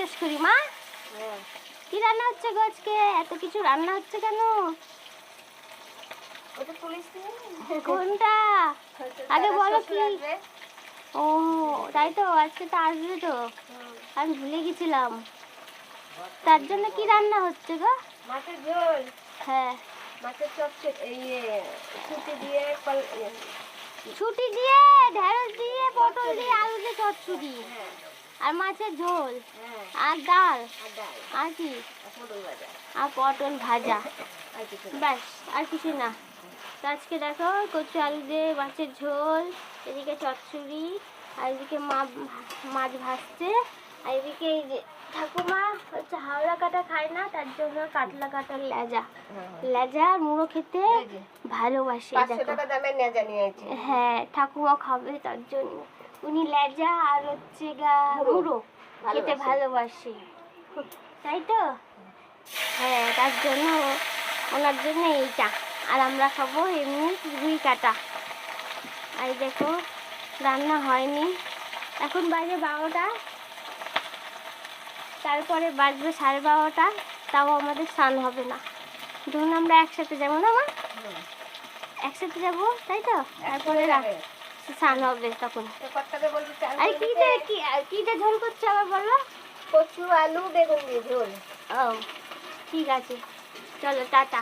জিজ্ঞেস করি মা কি রান্না হচ্ছে গো আজকে? এত কিছু রান্না হচ্ছে কেন? কোনটা আগে বলো কি? ও তাই তো, আজকে তো আসবে তো, আমি ভুলে গেছিলাম। তার জন্য কি রান্না হচ্ছে গো? মাছের ঝোল। হ্যাঁ, মাছের চচ্চড়ি, ছুটি দিয়ে ছুটি দিয়ে, ঢেঁড়স দিয়ে, পটল দিয়ে, আলু দিয়ে চচ্চড়ি, আর মাছের ঝোল, আর ডাল, আর কি? আর পটল ভাজা, ব্যাস, আর কিছু না। তো আজকে দেখো কচু আলু দিয়ে মাছের ঝোল, এদিকে চচ্চড়ি, আর এদিকে মাছ ভাজছে, আর এদিকে এই যে ঠাকুমা হচ্ছে হাওড়া কাটা খায় না, তার জন্য কাতলা কাটার লেজা আর মুড়ো খেতে ভালোবাসে। হ্যাঁ, ঠাকুমা খাবে, তার জন্য উনি লেজা আর হচ্ছে মুড়ো খেতে ভালোবাসে, তাই তো? হ্যাঁ, তার জন্য ওনার জন্য এইটা, আর আমরা খাবো এমনি রুই কাটা। আর দেখো রান্না হয়নি, এখন বাজে 12টা, তারপরে বাজবে 12:30, তাও আমাদের স্নান হবে না। ধরুন আমরা একসাথে যাবো না মা, একসাথে যাবো, তাই তো? তারপরে স্নান হবে তখন। আর কিটা ঝোল করছে আবার বলো? কচু আলু বেগুন দিয়ে ঝোল। ও ঠিক আছে, চলো টাটা।